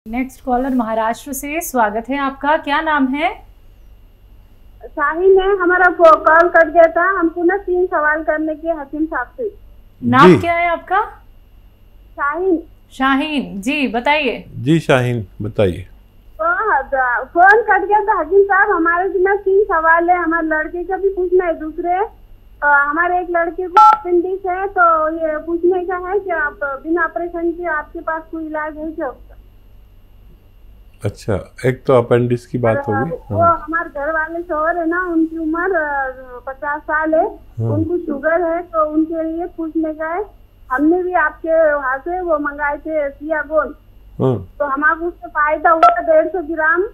Next collar Maharashtra से, स्वागत है आपका। क्या नाम है? शाहीन है। हमारा कॉल कट गया था, हमको ना 3 सवाल करने के हकीम साहब से। नाम क्या है आपका? शाहीन। शाहीन जी, बताइए। जी शाहीन बताइए। फोन कट गया था हकीम साहब, हमारे से ना 3 सवाल है। हमारे लड़के का भी पूछना है, दूसरे हमारे एक लड़के को अपेंडिक्स है, तो ये पूछने का है कि आप बिना ऑपरेशन के आपके पास कोई इलाज है क्या उसका? अच्छा, एक तो अपेंडिक्स की बात होगी। वो हमारे घर वाले शोहर है ना, उनकी उम्र 50 साल है, उनको शुगर है, तो उनके लिए पूछने का है। हमने भी आपके वहाँ से वो मंगाए थे सियागोन, तो हमारे उससे फायदा हुआ 150 ग्राम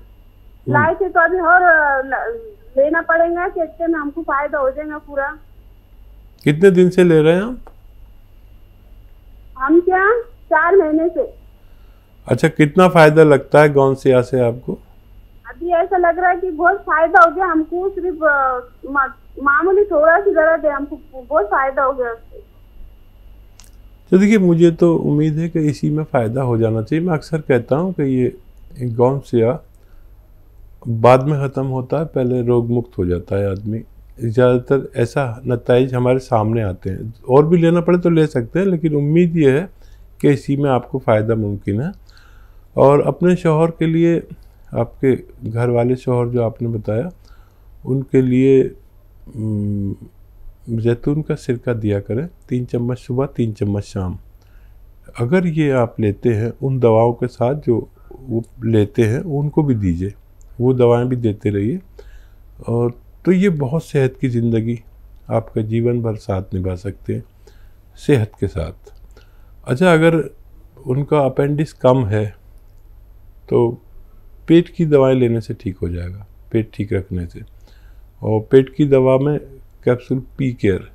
लाए थे, तो अभी और लेना पड़ेगा कि इससे में हमको फायदा हो जाएगा पूरा? कितने दिन से ले रहे हैं आप? हम क्या 4 महीने से। अच्छा, कितना फायदा लगता है गौनसिया से आपको? अभी ऐसा लग रहा है कि बहुत फायदा हो गया हमको, सिर्फ मामूली थोड़ा सी दर्द है, हमको बहुत फायदा हो गया उससे। तो देखिए, मुझे तो उम्मीद है कि इसी में फ़ायदा हो जाना चाहिए। मैं अक्सर कहता हूँ कि ये गौनसिया बाद में ख़त्म होता है, पहले रोग मुक्त हो जाता है आदमी। ज़्यादातर ऐसा नतीजे हमारे सामने आते हैं। और भी लेना पड़े तो ले सकते हैं, लेकिन उम्मीद ये है कि इसी में आपको फ़ायदा मुमकिन है। और अपने शौहर के लिए, आपके घर वाले शौहर जो आपने बताया, उनके लिए जैतून का सिरका दिया करें, 3 चम्मच सुबह 3 चम्मच शाम। अगर ये आप लेते हैं उन दवाओं के साथ जो वो लेते हैं, उनको भी दीजिए, वो दवाएं भी देते रहिए। और तो ये बहुत सेहत की ज़िंदगी आपका जीवन भर साथ निभा सकते हैं सेहत के साथ। अच्छा, अगर उनका अपेंडिक्स कम है तो पेट की दवाएं लेने से ठीक हो जाएगा, पेट ठीक रखने से। और पेट की दवा में कैप्सूल पी केयर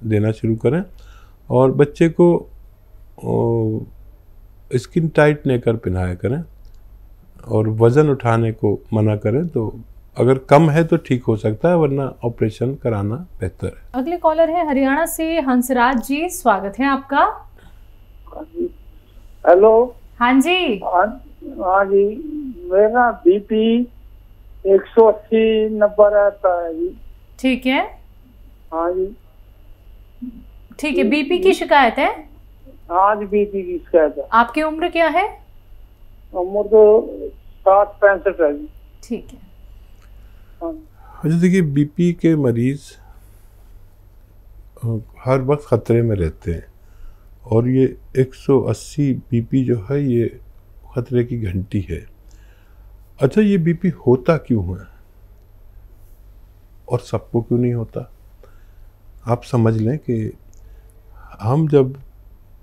देना शुरू करें। और बच्चे को स्किन टाइट नेकर पहनाया करें, और वज़न उठाने को मना करें। तो अगर कम है तो ठीक हो सकता है, वरना ऑपरेशन कराना बेहतर है। अगले कॉलर है हरियाणा से, हंसराज जी, स्वागत है आपका। हेलो। हाँ जी। हाँ जी, मेरा बीपी 180 90 रहता है जी। ठीक है। हाँ जी। ठीक है, बीपी की शिकायत है? हाँ जी, बीपी की शिकायत है। आपकी उम्र क्या है? उम्र तो 60-65 है जी। ठीक है। अच्छा, देखिए, बीपी के मरीज़ हर वक्त ख़तरे में रहते हैं, और ये 180 बीपी जो है, ये ख़तरे की घंटी है। अच्छा, ये बीपी होता क्यों है और सबको क्यों नहीं होता? आप समझ लें कि हम जब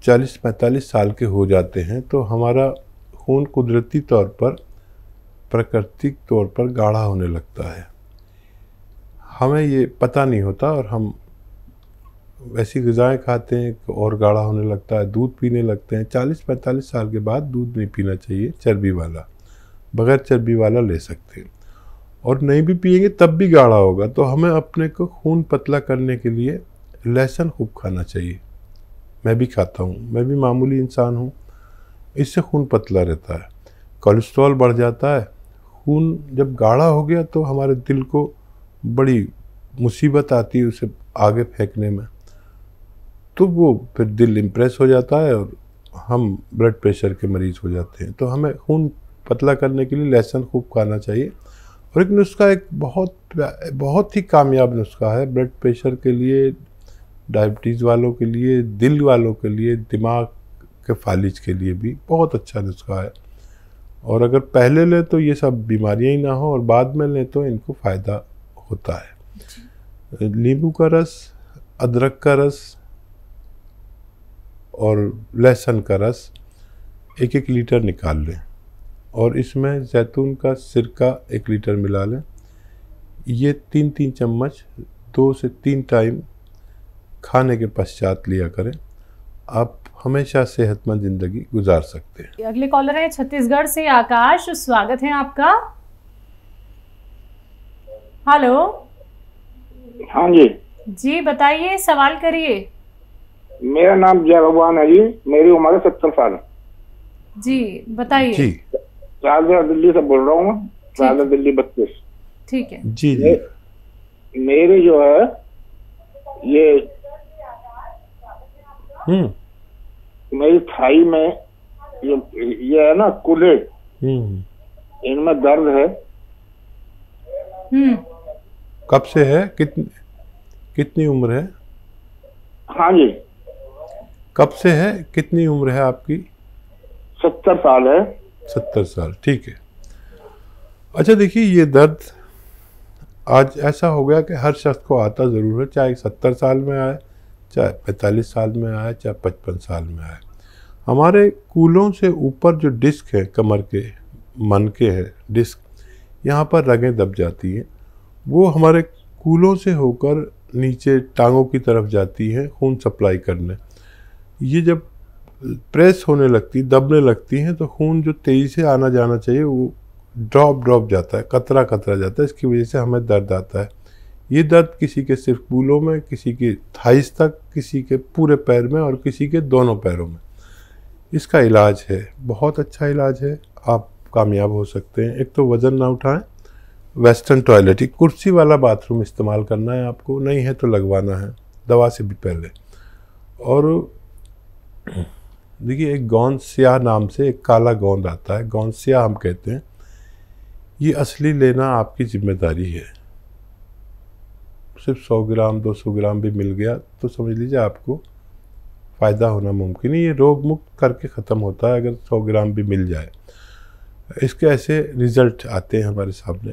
40-45 साल के हो जाते हैं तो हमारा खून कुदरती तौर पर, प्राकृतिक तौर पर गाढ़ा होने लगता है। हमें ये पता नहीं होता, और हम ऐसी ग़िज़ाएँ खाते हैं और गाढ़ा होने लगता है। दूध पीने लगते हैं। 40-45 साल के बाद दूध नहीं पीना चाहिए, चर्बी वाला। बग़ैर चर्बी वाला ले सकते हैं, और नहीं भी पिएंगे तब भी गाढ़ा होगा। तो हमें अपने को खून पतला करने के लिए लहसुन खूब खाना चाहिए। मैं भी खाता हूँ, मैं भी मामूली इंसान हूँ। इससे खून पतला रहता है, कोलेस्ट्रॉल बढ़ जाता है। खून जब गाढ़ा हो गया तो हमारे दिल को बड़ी मुसीबत आती है उसे आगे फेंकने में, तो वो फिर दिल इम्प्रेस हो जाता है और हम ब्लड प्रेशर के मरीज़ हो जाते हैं। तो हमें खून पतला करने के लिए लहसुन खूब खाना चाहिए। और एक नुस्खा, एक बहुत ही कामयाब नुस्खा है ब्लड प्रेशर के लिए, डायबिटीज़ वालों के लिए, दिल वालों के लिए, दिमाग के फालिज के लिए भी बहुत अच्छा नुस्खा है। और अगर पहले लें तो ये सब बीमारियां ही ना हो, और बाद में लें तो इनको फ़ायदा होता है। नींबू का रस, अदरक का रस और लहसुन का रस 1-1 लीटर निकाल लें, और इसमें जैतून का सिरका 1 लीटर मिला लें। ये 3-3 चम्मच 2 से 3 टाइम खाने के पश्चात लिया करें। आप हमेशा सेहतमंद ज़िंदगी गुजार सकते हैं। अगले कॉलर है छत्तीसगढ़ से, आकाश, स्वागत है आपका। हेलो। हाँ जी। जी बताइए, सवाल करिए। मेरा नाम जय भगवान है जी, मेरी उम्र है 70 साल। जी बताइए। जी राजधानी दिल्ली से बोल रहा हूँ मैं, राजधानी दिल्ली 32। ठीक है जी जी। मेरे जो है ये मेरी थाई में ये है ना कूल्हे, इनमें दर्द है। कब से है? कितनी उम्र है? हाँ जी। कब से है? कितनी उम्र है आपकी? 70 साल है। 70 साल, ठीक है। अच्छा देखिए, ये दर्द आज ऐसा हो गया कि हर शख्स को आता ज़रूर है, चाहे 70 साल में आए, चाहे 45 साल में आए, चाहे 55 साल में आए। हमारे कूलों से ऊपर जो डिस्क है, कमर के मन के है डिस्क, यहाँ पर रगें दब जाती हैं। वो हमारे कूलों से होकर नीचे टांगों की तरफ जाती है खून सप्लाई करने। ये जब प्रेस होने लगती, दबने लगती हैं, तो खून जो तेज़ी से आना जाना चाहिए वो ड्रॉप जाता है, कतरा जाता है। इसकी वजह से हमें दर्द आता है। ये दर्द किसी के सिर्फ कूलों में, किसी के थाइस तक, किसी के पूरे पैर में और किसी के दोनों पैरों में। इसका इलाज है, बहुत अच्छा इलाज है, आप कामयाब हो सकते हैं। एक तो वज़न ना उठाएं, वेस्टर्न टॉयलेट, कुर्सी वाला बाथरूम इस्तेमाल करना है आपको, नहीं है तो लगवाना है दवा से भी पहले। और देखिए, एक गोंद स्याह नाम से एक काला गोंद आता है, गोंद स्याह हम कहते हैं। ये असली लेना आपकी जिम्मेदारी है। सिर्फ 100 ग्राम 200 ग्राम भी मिल गया तो समझ लीजिए आपको फ़ायदा होना मुमकिन है। ये रोग मुक्त करके ख़त्म होता है अगर 100 ग्राम भी मिल जाए। इसके ऐसे रिज़ल्ट आते हैं हमारे सामने।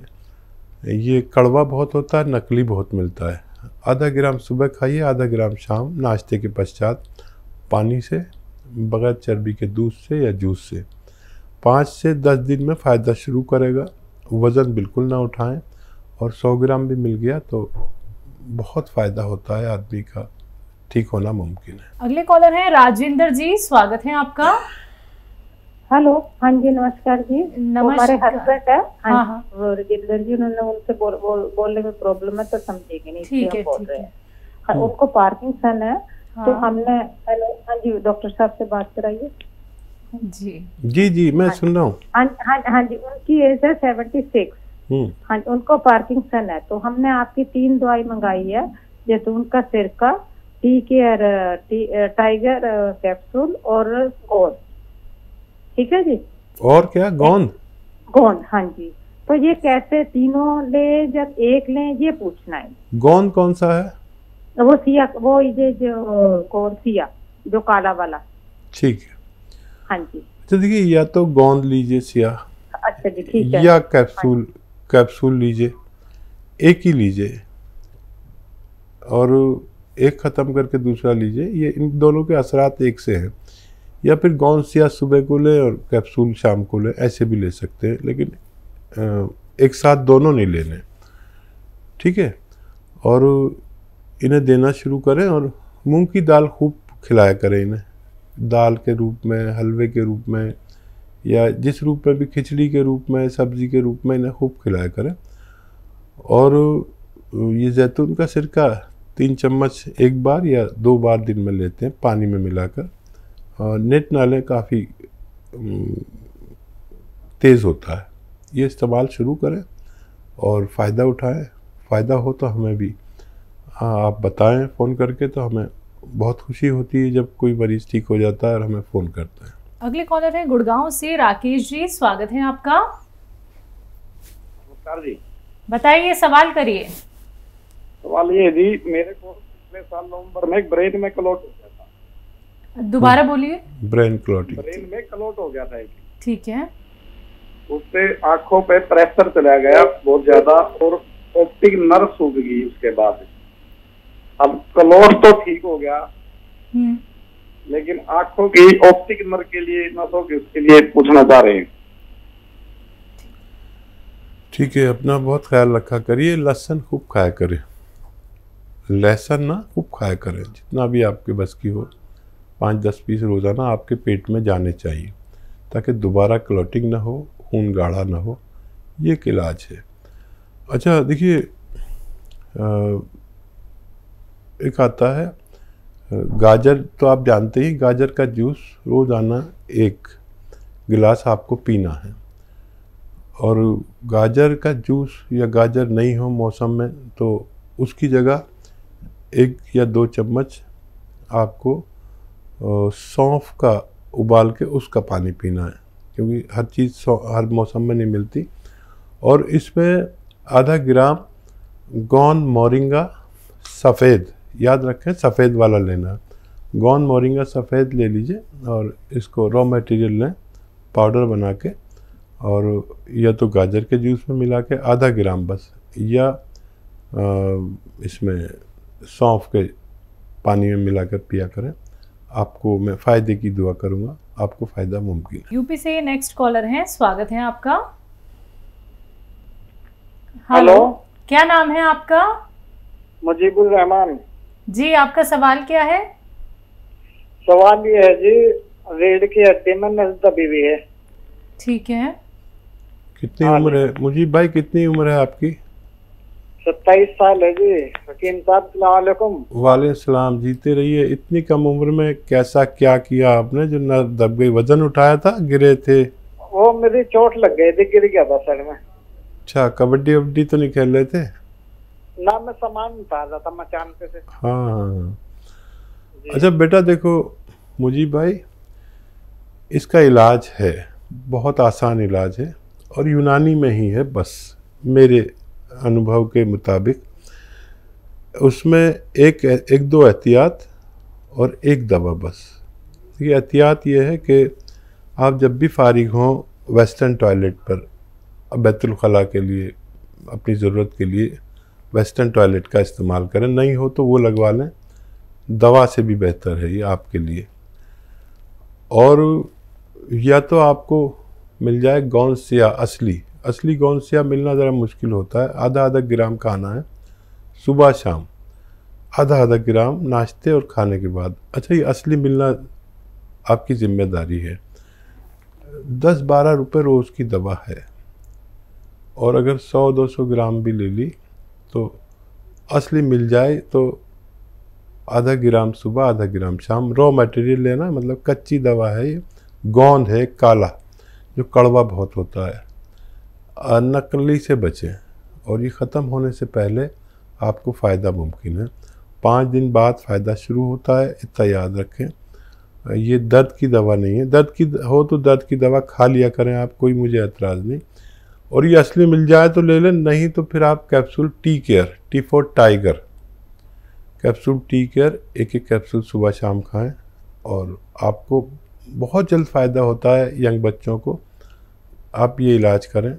ये कड़वा बहुत होता है, नकली बहुत मिलता है। आधा ग्राम सुबह खाइए, आधा ग्राम शाम नाश्ते के पश्चात, पानी से, बगैर चर्बी के दूध से या जूस से। 5 से 10 दिन में फ़ायदा शुरू करेगा। वज़न बिल्कुल ना उठाएं, और 100 ग्राम भी मिल गया तो बहुत फ़ायदा होता है, आदमी का ठीक होना मुमकिन है। अगले कॉलर हैं राजेंद्र जी, स्वागत है आपका। हेलो, हाँ जी, नमस्कार जी। हमारे हस्बैंड है, हाँ हाँ, वो राजेंद्र जी, उन्होंने उनसे बोलने में प्रॉब्लम है तो समझेगी नहीं, ठीक है, बोल रहे हैं। उनको पार्किंसन है, तो हमने, हेलो, हाँ जी, डॉक्टर साहब से बात कराइए। जी, मैं सुन रहा हूँ। हाँ जी, उनकी एज है 76। हाँ, उनको पार्किंसन है, तो हमने आपकी 3 दवाई मंगाई है, जैसे उनका सिर का टाइगर कैप्सूल और गोंद, ठीक है जी। और क्या? गोंद? हाँ जी। तो ये कैसे तीनों ले, जब एक लें, ये पूछना है। गोंद कौन सा है? वो सिया, वो ये जो गोंद सिया, जो काला वाला। ठीक है, हाँ जी। तो देखिए, या तो गोंद लीजिए सिया, अच्छा जी, ठीक है, या कैप्सूल लीजिए, एक ही लीजिए, और एक ख़त्म करके दूसरा लीजिए। ये इन दोनों के असरात एक से हैं। या फिर गोंद सिया सुबह को लें और कैप्सूल शाम को लें, ऐसे भी ले सकते हैं, लेकिन एक साथ दोनों नहीं लेने, ठीक है। और इन्हें देना शुरू करें, और मूंग की दाल खूब खिलाया करें इन्हें, दाल के रूप में, हलवे के रूप में, या जिस रूप में भी, खिचड़ी के रूप में, सब्ज़ी के रूप में इन्हें खूब खिलाया करें। और ये जैतून का सिरका 3 चम्मच एक बार या 2 बार दिन में लेते हैं, पानी में मिलाकर। और नेट नाले काफ़ी तेज़ होता है, ये इस्तेमाल शुरू करें और फ़ायदा उठाएं। फ़ायदा हो तो हमें भी आप बताएं फ़ोन करके, तो हमें बहुत खुशी होती है जब कोई मरीज़ ठीक हो जाता है और हमें फ़ोन करता है। अगले कॉलर है गुड़गांव से राकेश जी, स्वागत है आपका। नमस्कार जी, बताइए, सवाल करिए। सवाल ये जी, मेरे को पिछले साल नवंबर में ब्रेन में क्लॉट हो गया था। दोबारा बोलिए। Brain clotting. ब्रेन में क्लॉट हो गया था एक, ठीक है। उससे आंखों पे प्रेशर चला गया बहुत ज्यादा, और ऑप्टिक नर्व सूख गई उसके बाद। अब क्लॉट तो ठीक हो गया, लेकिन आंखों की ऑप्टिक नर्व के लिए, नसों के, उसके लिए पूछना चाह रहे हैं। ठीक है, अपना बहुत ख्याल रखा करिए। लहसुन खूब खाया करें, लहसुन ना खूब खाया करें, जितना भी आपके बस की हो। 5-10 पीस रोज़ाना आपके पेट में जाने चाहिए, ताकि दोबारा क्लॉटिंग ना हो, खून गाढ़ा ना हो। ये एक इलाज है। अच्छा देखिए, एक आता है गाजर, तो आप जानते ही, गाजर का जूस रोज़ाना 1 गिलास आपको पीना है। और गाजर का जूस या गाजर नहीं हो मौसम में तो उसकी जगह 1 या 2 चम्मच आपको सौंफ का उबाल के उसका पानी पीना है, क्योंकि हर चीज़ हर मौसम में नहीं मिलती। और इसमें आधा ग्राम गौन मोरिंगा सफ़ेद, याद रखें सफ़ेद वाला लेना है, गौन मोरिंगा सफ़ेद ले लीजिए और इसको रॉ मटेरियल लें पाउडर बना के, और या तो गाजर के जूस में मिला के आधा ग्राम बस, या इसमें सौंफ के पानी में मिलाकर पिया करें। आपको मैं फ़ायदे की दुआ करूँगा, आपको फ़ायदा मुमकिन है। यूपी से नेक्स्ट कॉलर हैं, स्वागत है आपका। हेलो, क्या नाम है आपका? मुजीबुर रहमान जी, आपका सवाल क्या है? सवाल ये है जी, रीढ़ की हड्डी में नस दबी हुई है। ठीक है। कितनी उम्र है मुजीब भाई, कितनी उम्र है आपकी? 27 साल है जी। हकीम साहब अस्सलाम वालेकुम। वालेकुम सलाम, जीते रहिए। इतनी कम उम्र में कैसा क्या किया आपने जो नस दब गई? वजन उठाया था, गिरे थे? वो मेरी चोट लग गई थी, गिर गया था सर में। अच्छा, कबड्डी वबड्डी तो नहीं खेल रहे थे? ना, मैं सामान उतार रहा था मचान पे से। हाँ। अच्छा बेटा देखो मुजीब भाई, इसका इलाज है, बहुत आसान इलाज है और यूनानी में ही है बस, मेरे अनुभव के मुताबिक। उसमें एक दो एहतियात और एक दवा बस। देखिए एहतियात ये है कि आप जब भी फारिग हों वेस्टर्न टॉयलेट पर, बैतुल खला के लिए, अपनी ज़रूरत के लिए वेस्टर्न टॉयलेट का इस्तेमाल करें, नहीं हो तो वो लगवा लें, दवा से भी बेहतर है ये आपके लिए। और या तो आपको मिल जाए गौनसिया, असली गौनसिया मिलना ज़रा मुश्किल होता है। आधा ग्राम खाना है सुबह शाम, आधा ग्राम नाश्ते और खाने के बाद। अच्छा, ये असली मिलना आपकी ज़िम्मेदारी है। 10-12 रुपये रोज़ की दवा है, और अगर 100-200 ग्राम भी ले ली तो असली मिल जाए तो आधा ग्राम सुबह, आधा ग्राम शाम। रॉ मटेरियल लेना, मतलब कच्ची दवा है ये, गोंद है काला जो कड़वा बहुत होता है। नकली से बचें, और ये ख़त्म होने से पहले आपको फ़ायदा मुमकिन है। 5 दिन बाद फ़ायदा शुरू होता है, इतना याद रखें। ये दर्द की दवा नहीं है, दर्द की हो तो दर्द की दवा खा लिया करें आप, कोई मुझे एतराज़ नहीं। और ये असली मिल जाए तो ले लें, नहीं तो फिर आप capsule tea care, T for tiger, capsule tea care 1 capsule सुबह शाम खाएं, और आपको बहुत जल्द फ़ायदा होता है। यंग बच्चों को आप ये इलाज करें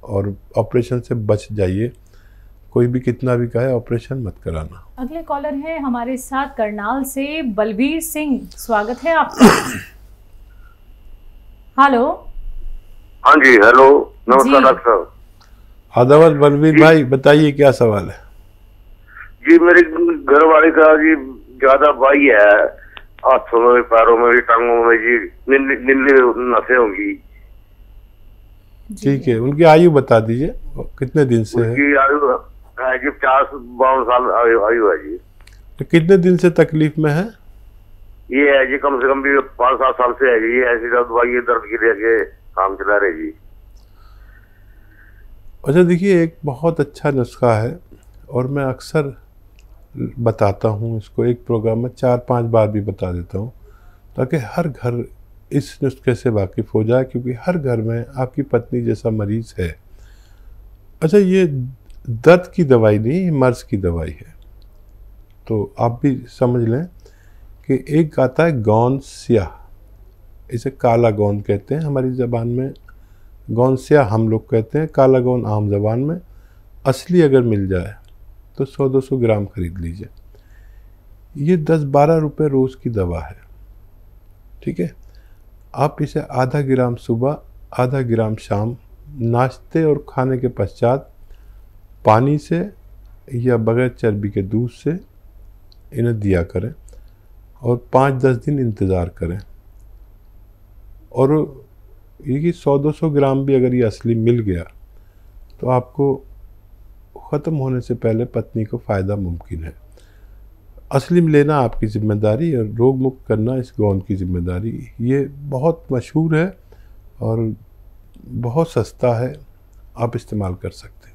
और ऑपरेशन से बच जाइए। कोई भी कितना भी कहे ऑपरेशन मत कराना। अगले कॉलर हैं हमारे साथ करनाल से बलबीर सिंह, स्वागत है आपका। हेलो। हाँ जी, हेलो, नमस्कार डॉक्टर साहब। आदाब बलबीर भाई, बताइए क्या सवाल है? जी, मेरी घरवाली का जी ज्यादा वाई है, हाथों में, पैरों में, टांगों में जी नीली नसें होंगी। ठीक है, उनकी आयु बता दीजिए, कितने दिन से है? उनकी आयु है जी 50-52 साल आयु है जी। तो कितने दिन से तकलीफ में है? ये है जी कम से कम भी 5-7 साल से है जी। ऐसी दवाई दर्द की लेके काम चला रहे जी। अच्छा देखिए, एक बहुत अच्छा नुस्खा है और मैं अक्सर बताता हूँ इसको, एक प्रोग्राम में 4-5 बार भी बता देता हूँ, ताकि हर घर इस नुस्खे से वाकिफ़ हो जाए, क्योंकि हर घर में आपकी पत्नी जैसा मरीज़ है। अच्छा, ये दर्द की दवाई नहीं, मर्ज़ की दवाई है। तो आप भी समझ लें कि एक आता है गोंद स्याह, इसे काला गोंद कहते हैं हमारी ज़बान में, गोंद स्याह हम लोग कहते हैं, काला गोंद आम ज़बान में। असली अगर मिल जाए तो 100-200 ग्राम खरीद लीजिए। ये 10-12 रुपये रोज़ की दवा है, ठीक है। आप इसे आधा ग्राम सुबह, आधा ग्राम शाम, नाश्ते और खाने के पश्चात पानी से या बगैर चर्बी के दूध से इन्हें दिया करें, और 5-10 दिन इंतज़ार करें। और ये 100-200 ग्राम भी अगर ये असली मिल गया तो आपको ख़त्म होने से पहले पत्नी को फ़ायदा मुमकिन है। असली में लेना आपकी ज़िम्मेदारी और रोग मुक्त करना इस गोंद की ज़िम्मेदारी। ये बहुत मशहूर है और बहुत सस्ता है, आप इस्तेमाल कर सकते हैं।